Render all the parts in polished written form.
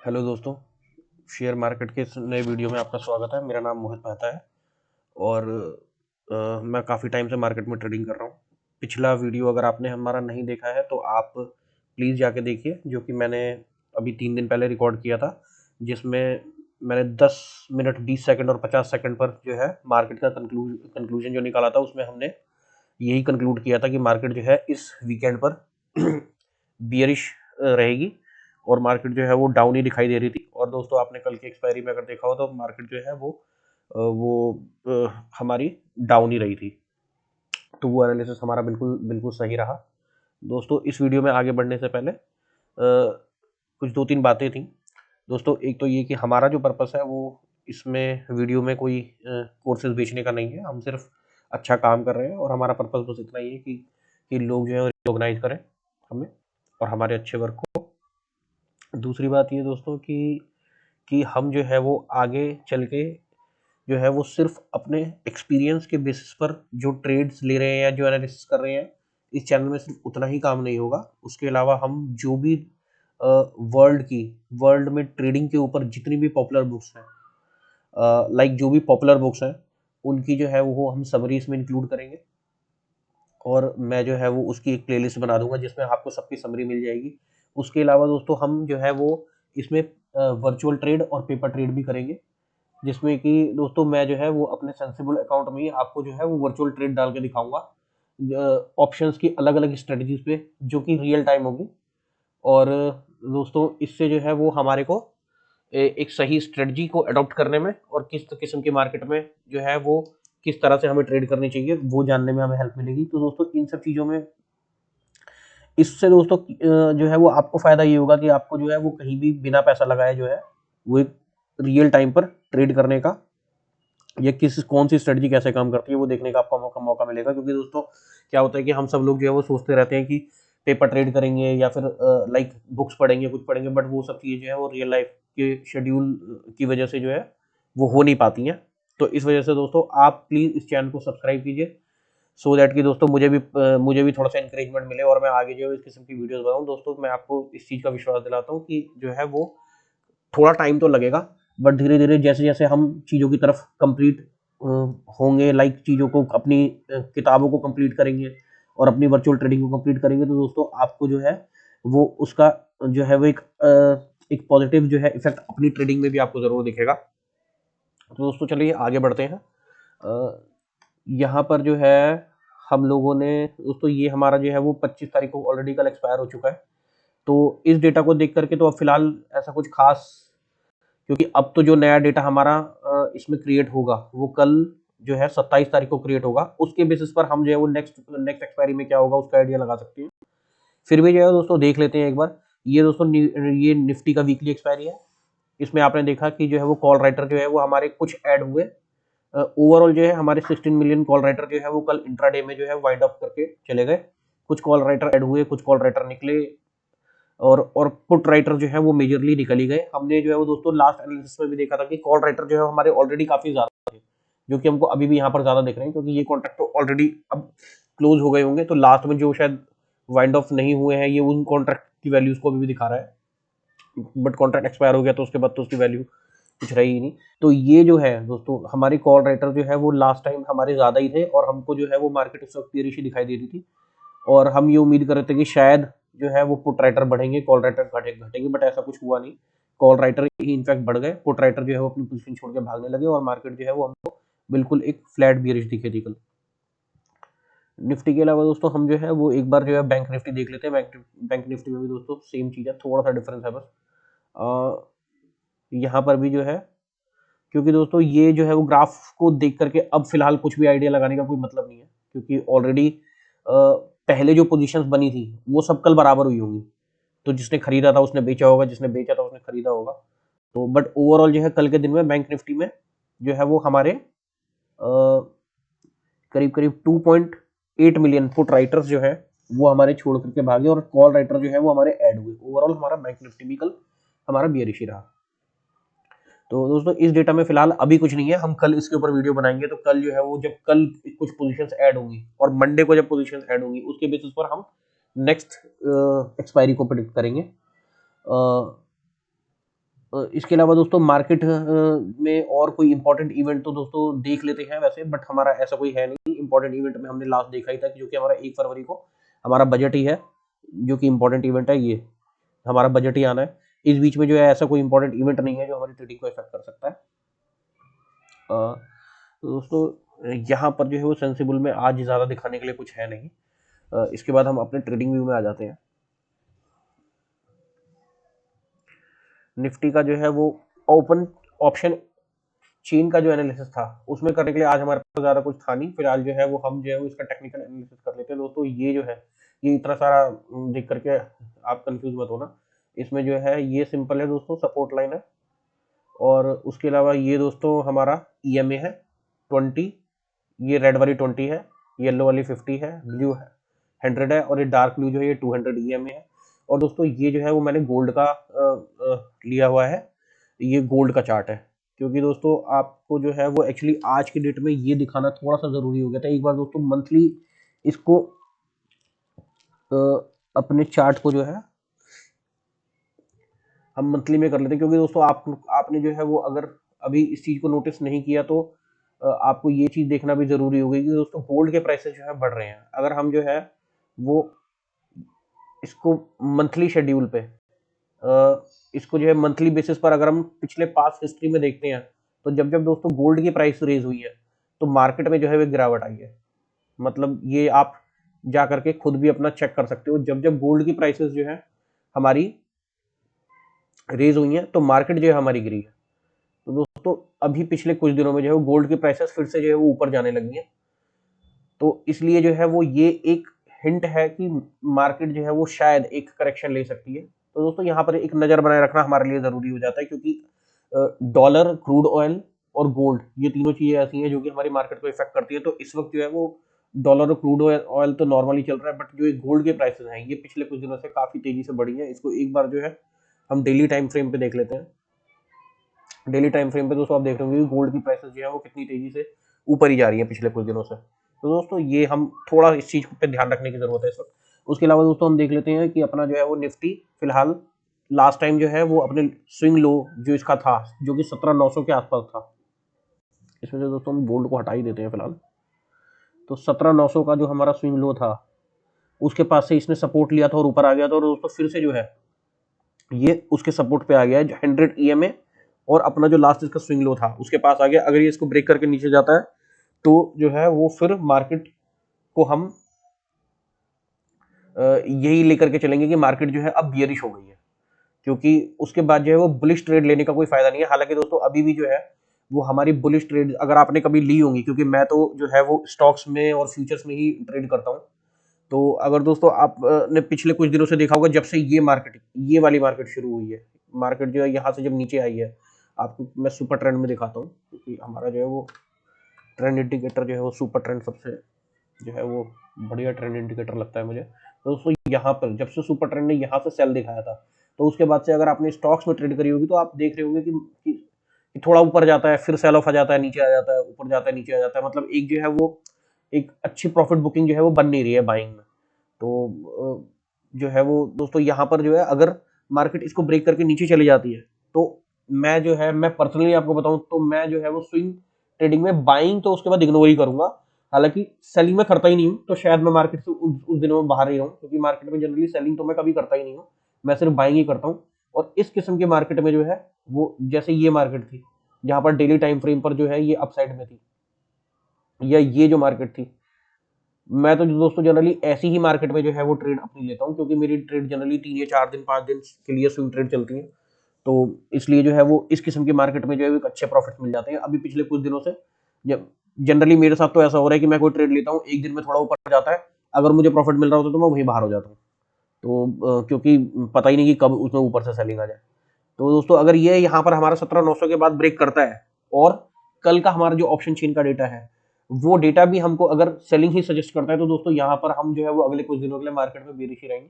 Hello दोस्तों, share market के इस नए वीडियो में आपका स्वागत है। मेरा नाम मोहित मेहता है और मैं काफ़ी टाइम से मार्केट में ट्रेडिंग कर रहा हूँ। पिछला वीडियो अगर आपने हमारा नहीं देखा है तो आप प्लीज़ जाके देखिए, जो कि मैंने अभी 3 दिन पहले रिकॉर्ड किया था, जिसमें मैंने 10 मिनट 20 सेकंड और 50 सेकंड पर जो है मार्केट का कंक्लूजन जो निकाला था, उसमें हमने यही कंक्लूड किया था कि मार्केट जो है इस वीकेंड पर बियरिश रहेगी और मार्केट जो है वो डाउन ही दिखाई दे रही थी। और दोस्तों, आपने कल की एक्सपायरी में अगर देखा हो तो मार्केट जो है हमारी डाउन ही रही थी। तो वो एनालिसिस हमारा बिल्कुल बिल्कुल सही रहा। दोस्तों, इस वीडियो में आगे बढ़ने से पहले कुछ 2-3 बातें थी। दोस्तों, एक तो ये कि हमारा जो पर्पस है वो इसमें वीडियो में कोई कोर्सेज बेचने का नहीं है। हम सिर्फ अच्छा काम कर रहे हैं और हमारा पर्पस बस इतना ही है कि लोग जो है रिकॉग्नाइज करें हमें और हमारे अच्छे वर्क को। दूसरी बात ये दोस्तों कि हम जो है वो आगे चल के जो है वो सिर्फ अपने एक्सपीरियंस के बेसिस पर जो ट्रेड्स ले रहे हैं या जो एनालिसिस कर रहे हैं, इस चैनल में सिर्फ उतना ही काम नहीं होगा। उसके अलावा हम जो भी वर्ल्ड में ट्रेडिंग के ऊपर जितनी भी पॉपुलर बुक्स हैं, लाइक जो भी पॉपुलर बुक्स हैं, उनकी जो है वो हम समरी इसमें इंक्लूड करेंगे। और मैं जो है वो उसकी एक प्लेलिस्ट बना दूंगा जिसमें आपको सबकी समरी मिल जाएगी। उसके अलावा दोस्तों, हम जो है वो इसमें वर्चुअल ट्रेड और पेपर ट्रेड भी करेंगे, जिसमें कि दोस्तों मैं जो है वो अपने सेंसिबल अकाउंट में ही आपको जो है वो वर्चुअल ट्रेड डाल के दिखाऊंगा ऑप्शंस की अलग अलग स्ट्रेटजीज पे, जो कि रियल टाइम होगी। और दोस्तों, इससे जो है वो हमारे को एक सही स्ट्रेटजी को अडॉप्ट करने में और किस किस्म की मार्केट में जो है वो किस तरह से हमें ट्रेड करनी चाहिए वो जानने में हमें हेल्प मिलेगी। तो दोस्तों, इन सब चीज़ों में इससे दोस्तों जो है वो आपको फायदा ये होगा कि आपको जो है वो कहीं भी बिना पैसा लगाए जो है वो एक रियल टाइम पर ट्रेड करने का या किस कौन सी स्ट्रेटजी कैसे काम करती है वो देखने का आपको मौका मिलेगा। क्योंकि दोस्तों, क्या होता है कि हम सब लोग जो है वो सोचते रहते हैं कि पेपर ट्रेड करेंगे या फिर लाइक बुक्स पढ़ेंगे, कुछ पढ़ेंगे, बट वो सब चीज़ें जो है वो रियल लाइफ के शेड्यूल की वजह से जो है वो हो नहीं पाती हैं। तो इस वजह से दोस्तों, आप प्लीज़ इस चैनल को सब्सक्राइब कीजिए, सो दैट कि दोस्तों मुझे भी थोड़ा सा इंकरेजमेंट मिले और मैं आगे जो है इस किस्म की वीडियोस बनाऊं। दोस्तों, मैं आपको इस चीज़ का विश्वास दिलाता हूँ कि जो है वो थोड़ा टाइम तो लगेगा, बट धीरे धीरे जैसे जैसे हम चीज़ों की तरफ कंप्लीट होंगे, लाइक चीज़ों को अपनी किताबों को कंप्लीट करेंगे और अपनी वर्चुअल ट्रेडिंग को कंप्लीट करेंगे, तो दोस्तों आपको जो है वो उसका जो है वो एक पॉजिटिव जो है इफेक्ट अपनी ट्रेडिंग में भी आपको ज़रूर दिखेगा। तो दोस्तों, चलिए आगे बढ़ते हैं। यहाँ पर जो है हम लोगों ने दोस्तों, ये हमारा जो है वो 25 तारीख को ऑलरेडी कल एक्सपायर हो चुका है। तो इस डेटा को देख करके तो अब फिलहाल ऐसा कुछ खास, क्योंकि अब तो जो नया डेटा हमारा इसमें क्रिएट होगा वो कल जो है 27 तारीख को क्रिएट होगा। उसके बेसिस पर हम जो है वो नेक्स्ट नेक्स्ट एक्सपायरी में क्या होगा उसका आइडिया लगा सकते हैं। फिर भी जो है दोस्तों देख लेते हैं एक बार। ये दोस्तों ये निफ्टी का वीकली एक्सपायरी है। इसमें आपने देखा कि जो है वो कॉल राइटर जो है वो हमारे कुछ ऐड हुए। ओवरऑल जो है हमारे 16 मिलियन कॉल राइटर जो है वो कल इंट्राडे में जो है वाइंड अप करके चले गए। कुछ कॉल राइटर ऐड हुए, कुछ कॉल राइटर निकले और पुट राइटर जो है वो मेजरली निकल ही गए। हमने जो है वो दोस्तों लास्ट एनालिसिस में भी देखा था कि कॉल राइटर जो है हमारे ऑलरेडी काफी ज्यादा थे, जो कि हमको अभी भी यहाँ पर ज्यादा दिख रहे हैं, क्योंकि ये कॉन्ट्रैक्ट तो ऑलरेडी अब क्लोज हो गए होंगे। तो लास्ट में जो शायद वाइंड ऑफ नहीं हुए हैं, ये उन कॉन्ट्रैक्ट की वैल्यूज को अभी भी दिखा रहा है, बट कॉन्ट्रैक्ट एक्सपायर हो गया तो उसके बाद तो उसकी वैल्यू कुछ रही ही नहीं। तो ये जो है दोस्तों हमारे कॉल राइटर जो है वो लास्ट टाइम हमारे ज्यादा ही थे और हमको जो है वो मार्केट उस वक्त बेरिश ही दिखाई दे रही थी। और हम ये उम्मीद कर रहे थे कि शायद जो है वो पुट राइटर बढ़ेंगे, कॉल राइटर घटेंगे, बट ऐसा कुछ हुआ नहीं। कॉल राइटर ही इनफैक्ट बढ़ गए, पुट राइटर जो है वो अपनी पोजीशन छोड़ के भागने लगे और मार्केट जो है वो हमको बिल्कुल एक फ्लैट बियरिश दिखे थी कल। निफ्टी के अलावा दोस्तों हम जो है वो एक बार जो है बैंक निफ्टी देख लेते हैं। बैंक निफ्टी में भी दोस्तों सेम चीज़ है, थोड़ा सा डिफरेंस है बस। यहाँ पर भी जो है, क्योंकि दोस्तों ये जो है वो ग्राफ को देख करके अब फिलहाल कुछ भी आइडिया लगाने का कोई मतलब नहीं है, क्योंकि ऑलरेडी पहले जो पोजीशंस बनी थी वो सब कल बराबर हुई होंगी। तो जिसने खरीदा था उसने बेचा होगा, जिसने बेचा था उसने खरीदा होगा। तो बट ओवरऑल जो है कल के दिन में बैंक निफ्टी में जो है वो हमारे करीब करीब 2.8 मिलियन पुट राइटर्स जो है वो हमारे छोड़ करके भागे और कॉल राइटर जो है वो हमारे ऐड हुए। ओवरऑल हमारा बैंक निफ्टी भी कल हमारा बियरिश ही रहा। तो दोस्तों, इस डेटा में फिलहाल अभी कुछ नहीं है, हम कल इसके ऊपर वीडियो बनाएंगे। तो कल जो है वो जब कल कुछ पोजीशंस ऐड होंगी और मंडे को जब पोजीशंस ऐड होंगी उसके बेसिस पर हम नेक्स्ट एक्सपायरी को प्रिडिक्ट करेंगे। इसके अलावा दोस्तों मार्केट में और कोई इंपॉर्टेंट इवेंट तो दोस्तों देख लेते हैं वैसे, बट हमारा ऐसा कोई है नहीं। इंपॉर्टेंट इवेंट में हमने लास्ट देखा ही था जो कि हमारा 1 फरवरी को हमारा बजट ही है, जो कि इंपॉर्टेंट इवेंट है। ये हमारा बजट ही आना है। इस बीच में जो है ऐसा कोई इंपॉर्टेंट इवेंट नहीं है जो हमारी ट्रेडिंग को इफेक्ट कर सकता है। तो दोस्तों यहाँ पर जो है वो सेंसिबल में आज ज़्यादा दिखाने के लिए कुछ है नहीं। इसके बाद हम अपने ट्रेडिंग व्यू में आ जाते हैं। निफ्टी का जो है वो ओपन ऑप्शन चेन का जो एनालिसिस था उसमें करने के लिए आज हमारे पास ज़्यादा कुछ था नहीं। फिलहाल जो है वो हम जो है वो इसका टेक्निकल एनालिसिस कर लेते हैं। दोस्तों ये जो है ये इतना सारा देख करके आप कंफ्यूज मत होना। इसमें जो है ये सिंपल है दोस्तों, सपोर्ट लाइन है। और उसके अलावा ये दोस्तों हमारा EMA है 20, ये रेड वाली 20 है, येलो वाली 50 है, ब्लू है 100 है, और ये डार्क ब्लू जो है ये 200 EMA है। और दोस्तों ये जो है वो मैंने गोल्ड का लिया हुआ है, ये गोल्ड का चार्ट है। क्योंकि दोस्तों आपको जो है वो एक्चुअली आज की डेट में ये दिखाना थोड़ा सा ज़रूरी हो गया था। एक बार दोस्तों मंथली इसको अपने चार्ट को जो है हम मंथली में कर लेते हैं। क्योंकि दोस्तों आपने जो है वो अगर अभी इस चीज़ को नोटिस नहीं किया तो आपको ये चीज़ देखना भी ज़रूरी हो गई कि दोस्तों गोल्ड के प्राइसेस जो है बढ़ रहे हैं। अगर हम जो है वो इसको मंथली शेड्यूल पे इसको जो है मंथली बेसिस पर अगर हम पिछले पास्ट हिस्ट्री में देखते हैं तो जब जब दोस्तों गोल्ड की प्राइस रेज हुई है तो मार्केट में जो है वो गिरावट आई है। मतलब ये आप जा करके खुद भी अपना चेक कर सकते हो। जब जब गोल्ड की प्राइसेस जो है हमारी रेज हुई है तो मार्केट जो है हमारी गिरी है। तो दोस्तों अभी पिछले कुछ दिनों में जो है वो गोल्ड की प्राइसेस फिर से जो है वो ऊपर जाने लगी है। तो इसलिए जो है वो ये एक हिंट है कि मार्केट जो है वो शायद एक करेक्शन ले सकती है। तो दोस्तों यहाँ पर एक नज़र बनाए रखना हमारे लिए ज़रूरी हो जाता है। क्योंकि डॉलर, क्रूड ऑयल और गोल्ड ये तीनों चीज़ें ऐसी हैं जो कि हमारी मार्केट को इफेक्ट करती है। तो इस वक्त जो है वो डॉलर और क्रूड ऑयल तो नॉर्मली चल रहा है, बट जो ये गोल्ड के प्राइसेस हैं ये पिछले कुछ दिनों से काफ़ी तेज़ी से बढ़ी है। इसको एक बार जो है हम डेली टाइम फ्रेम पे देख लेते हैं। डेली टाइम फ्रेम पे दोस्तों आप देख रहे होंगे कि गोल्ड की प्राइसेस जो है वो कितनी तेज़ी से ऊपर ही जा रही है पिछले कुछ दिनों से। तो दोस्तों ये हम थोड़ा इस चीज़ पे ध्यान रखने की ज़रूरत है इस वक्त। उसके अलावा दोस्तों हम देख लेते हैं कि अपना जो है वो निफ्टी फिलहाल लास्ट टाइम जो है वो अपने स्विंग लो जो इसका था जो कि 17,900 के आसपास था। इसमें से दोस्तों हम गोल्ड को हटा ही देते हैं फिलहाल। तो 17,900 का जो हमारा स्विंग लो था उसके पास से इसने सपोर्ट लिया था और ऊपर आ गया था। और दोस्तों फिर से जो है ये उसके सपोर्ट पे आ गया है 100 EMA, और अपना जो लास्ट इसका स्विंग लो था उसके पास आ गया। अगर ये इसको ब्रेक करके नीचे जाता है तो जो है वो फिर मार्केट को हम यही लेकर के चलेंगे कि मार्केट जो है अब बियरिश हो गई है। क्योंकि उसके बाद जो है वो बुलिश ट्रेड लेने का कोई फायदा नहीं है। हालांकि दोस्तों अभी भी जो है वो हमारी बुलिश ट्रेड अगर आपने कभी ली होंगी, क्योंकि मैं तो जो है वो स्टॉक्स में और फ्यूचर्स में ही ट्रेड करता हूँ। तो अगर दोस्तों आपने पिछले कुछ दिनों से देखा होगा जब से ये वाली मार्केट शुरू हुई है, मार्केट जो है यहाँ से जब नीचे आई है, आपको मैं सुपर ट्रेंड में दिखाता हूँ। क्योंकि हमारा जो है वो ट्रेंड इंडिकेटर जो है वो सुपर ट्रेंड सबसे जो है वो बढ़िया ट्रेंड इंडिकेटर लगता है मुझे। तो दोस्तों यहाँ पर जब से सुपर ट्रेंड ने यहाँ से सेल दिखाया था तो उसके बाद से अगर आपने स्टॉक्स में ट्रेड करी होगी तो आप देख रहे होंगे कि थोड़ा ऊपर जाता है, फिर सेल ऑफ आ जाता है, नीचे आ जाता है, ऊपर जाता है, नीचे आ जाता है। मतलब एक जो है वो एक अच्छी प्रॉफिट बुकिंग जो है वो बन नहीं रही है बाइंग में। तो जो है वो दोस्तों यहाँ पर जो है अगर मार्केट इसको ब्रेक करके नीचे चली जाती है तो मैं पर्सनली आपको बताऊं तो मैं जो है वो स्विंग ट्रेडिंग में बाइंग तो उसके बाद इग्नोर ही करूंगा। हालांकि सेलिंग में करता ही नहीं हूँ, तो शायद मैं मार्केट से उस दिनों में बाहर ही रहूँ। क्योंकि मार्केट में जनरली सेलिंग तो मैं कभी करता ही नहीं हूँ, मैं सिर्फ बाइंग ही करता हूँ। और इस किस्म के मार्केट में जो है वो जैसे ये मार्केट थी जहां पर डेली टाइम फ्रेम पर जो है ये अपसाइड में थी, या ये जो मार्केट थी, मैं तो दोस्तों जनरली ऐसी ही मार्केट में जो है वो ट्रेड अपनी लेता हूँ। क्योंकि मेरी ट्रेड जनरली 3 या 4 दिन 5 दिन के लिए स्विंग ट्रेड चलती है। तो इसलिए जो है वो इस किस्म की मार्केट में जो है अच्छे प्रॉफिट मिल जाते हैं। अभी पिछले कुछ दिनों से जब जनरली मेरे साथ तो ऐसा हो रहा है कि मैं कोई ट्रेड लेता हूँ, एक दिन में थोड़ा ऊपर जाता है, अगर मुझे प्रॉफिट मिल रहा होता है तो मैं वहीं बाहर हो जाता हूँ। तो क्योंकि पता ही नहीं कि कब उसमें ऊपर से सेलिंग आ जाए। तो दोस्तों अगर ये यहाँ पर हमारा 17,900 के बाद ब्रेक करता है और कल का हमारा जो ऑप्शन चेन का डेटा है वो डेटा भी हमको अगर सेलिंग ही सजेस्ट करता है तो दोस्तों यहाँ पर हम जो है वो अगले कुछ दिनों के लिए मार्केट में बेरिश ही रहेंगे।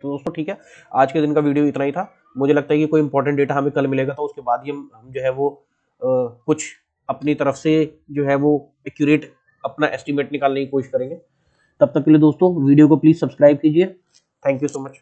तो दोस्तों ठीक है, आज के दिन का वीडियो इतना ही था। मुझे लगता है कि कोई इंपॉर्टेंट डेटा हमें कल मिलेगा तो उसके बाद ही हम जो है वो कुछ अपनी तरफ से जो है वो एक्यूरेट अपना एस्टिमेट निकालने की कोशिश करेंगे। तब तक के लिए दोस्तों वीडियो को प्लीज सब्सक्राइब कीजिए। Thank you so much.